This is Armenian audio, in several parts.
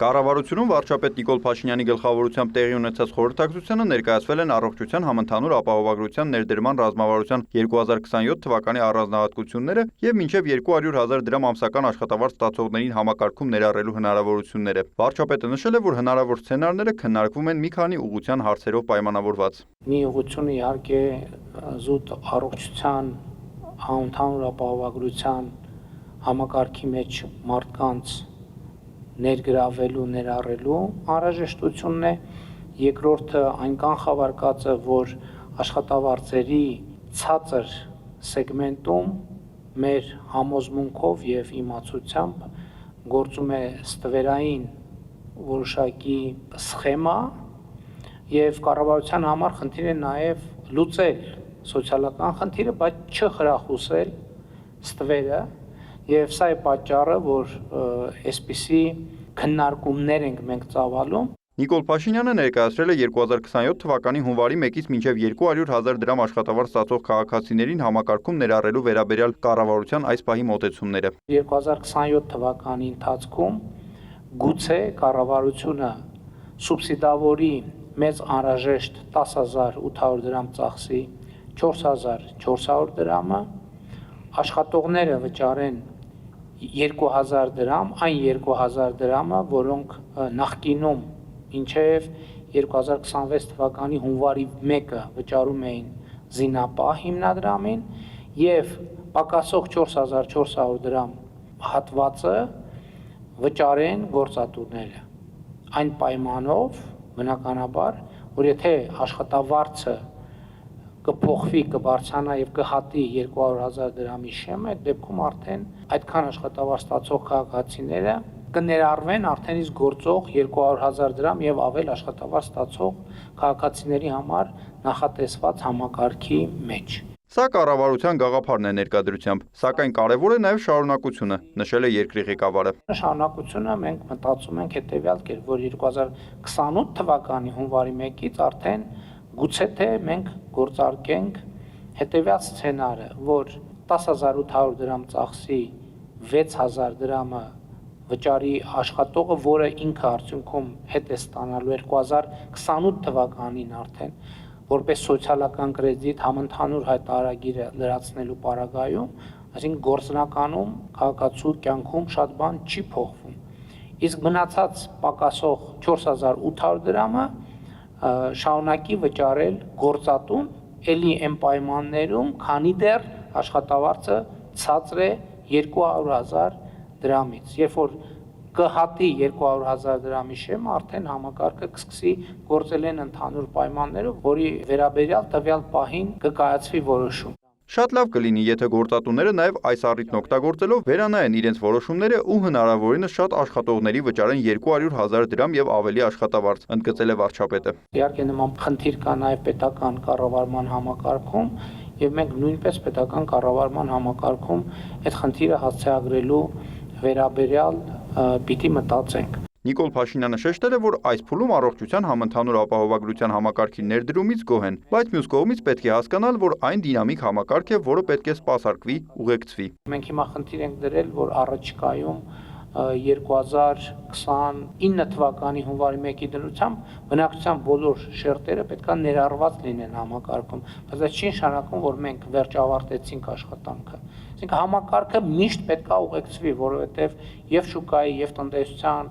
Կառավարությունում վարչապետ Նիկոլ Փաշինյանի գլխավորությամբ տեղի ունեցած խորհրդակցությանը ներկայացվել են առողջության համընդհանուր ապահովագրության ներդրման ռազմավարության 2027 թվականի առանձնահատկությունները եւ մինչեւ 200,000 դրամ ամսական աշխատավարձ ստացողներին համակարգում ներառելու հնարավորությունները։ Վարչապետը նշել է, որ հնարավոր սցենարները քննարկվում են մի քանի ուղղության հարցերով պայմանավորված։ Մի ուղղությունը իհարկե զուտ առողջության համընդհանուր ապահովագրության համակարգի մեջ մարդկանց ներգրավելու, ներառելու անհրաժեշտությունն է, երկրորդը այն կանխավարկածը, որ աշխատավարձերի ցածր սեգմենտում մեր համոզմունքով եւ իմացությամբ գործում է ստվերային որոշակի սխեմա եւ կառավարության համար խնդիր է նաեւ լուծել սոցիալական խնդիրը, բայց չխրախուսել ստվերը Եվ սա է պատճառը, որ այսպիսի քննարկումներ ենք մենք ծավալում։ Նիկոլ Փաշինյանը ներկայացրել է 2027 թվականի հունվարի 1-ից մինչև 200,000 դրամ աշխատավարձ ստացող քաղաքացիներին համակարգում ներառելու վերաբերյալ կառավարության այս պահի մոտեցումները։ 2027 թվականի ընթացքում գուցե կառավարությունը սուբսիդավորի մեծ անհրաժեշտ 10,800 դրամ ծախսի 4,400 դրամը, աշխատողները վճարեն 2,000 դրամ, այն 2,000 դրամը, որոնք նախկինում մինչև 2026 թվականի հունվարի 1-ը վճարում էին զինապահ հիմնադրամին եւ պակասող 4,400 դրամ հատվածը վճարեն գործատուները։ Այն պայմանով, բնականաբար, որ եթե աշխատավարձը կփոխվի, կբարձրանա եւ կհատի 200,000 դրամի շեմը, այդ դեպքում արդեն այդքան աշխատավարձ ստացող քաղաքացիները կներառվեն արդեն իսկ գործող 200,000 դրամ եւ ավել աշխատավարձ ստացող քաղաքացիների համար նախատեսված համակարգի մեջ։ Սա կառավարության գաղափարն է ներկայությամբ, սակայն կարևոր է նաև շարունակությունը, նշել է երկրի ղեկավարը։ Շարունակությունը մենք մտածում ենք հետեւյալ կերպ, որ 2028 թվականի հունվարի 1-ից արդեն գուցե թե մենք գործարկենք հետևյալ սցենարը, որ 10,800 դրամ ծախսի 6,000 դրամը վճարի աշխատողը, որը ինքը արդյունքում հետ է ստանալու 2028 թվականին արդեն, որպես սոցիալական կրեդիտ համընդհանուր հայտարարագիրը լրացնելու պարագայում, այսինքն գործնականում քաղաքացու կյանքում շատ բան չի փոխվում։ Իսկ մնացած պակասող 4,800 դրամը շարունակի վճարել գործատուն, ելի այն պայմաններում, քանի դեռ աշխատավարձը ցածր է 200,000 դրամից։ Երբ որ կհատի 200,000 դրամի շեմը, արդեն համակարգը կսկսի գործել են ընդհանուր պայմաններով, որի վերաբերյալ տվյալ պահին կկայացվի որոշում։ Շատ լավ կլինի, եթե գործատուները նաև այս առիթն օգտագործելով վերանայեն իրենց որոշումները ու հնարավորինս շատ աշխատողների վճարեն 200,000 դրամ եւ ավելի աշխատավարձ, ընդգծել է վարչապետը։ Իհարկե նման խնդիր կա նաև պետական կառավարման համակարգում եւ մենք նույնպես պետական կառավարման համակարգում այդ խնդիրը հասցեագրելու վերաբերյալ պիտի մտածենք։ Նիկոլ Փաշինյանը շեշտել է, որ այս փուլում առողջության համընդհանուր ապահովագրության համակարգի ներդրումից գոհ են, բայց մյուս կողմից պետք է հասկանալ, որ այն դինամիկ համակարգ է, որը պետք է սպասարկվի, ուղեկցվի։ Մենք հիմա խնդիր ենք դրել, որ առաջիկայում 2029 թվականի հունվարի 1-ի դրությամբ բնակչության բոլոր շերտերը պետքա ներառված լինեն համակարգում, բայց դա չի նշանակում, որ մենք վերջ ավարտեցինք աշխատանքը։ Այսինքն համակարգը միշտ պետքա ուղեկցվի, որովհետև եւ շուկայի, եւ տնտեսության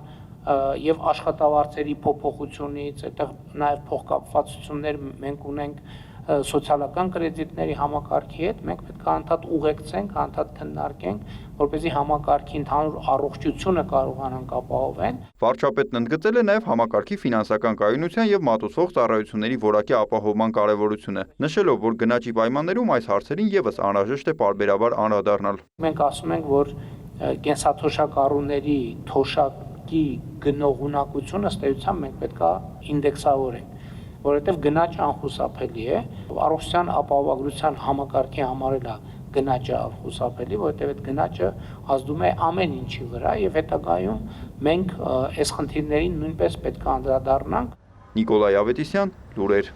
եւ աշխատավարձերի փոփոխությունից, այդտեղ նաեւ փոխկապվածություններ մենք ունենք սոցիալական կրեդիտների համակարգի հետ, մենք պետք է անդադ ուղեկցենք, անդադ քննարկենք, որպեսզի համակարգի ընդհանուր առողջությունը կարողանանք ապահովել։ Վարչապետն ընդգծել է նաեւ համակարգի ֆինանսական կայունության եւ մատուցվող ծառայությունների որակի ապահովման կարեւորությունը, նշելով, որ գնաճի պայմաններում այս հարցերին եւս անհրաժեշտ է պարբերաբար անդրադառնալ։ Մենք ասում ենք, որ կենսաթոշակառուների թոշակի գնողունակությունը ըստ էության մենք պետքա ինդեքսավորենք, որովհետև գնաճը անխուսափելի է, առողջության ապահովագրության համակարգի համար էլ գնաճը անխուսափելի, որովհետև այդ գնաճը ազդում է ամեն ինչի վրա եւ հետագայում մենք այս խնդիրներին նույնպես պետք է անդրադառնանք։ Նիկոլայ Ավետիսյան, լուրեր։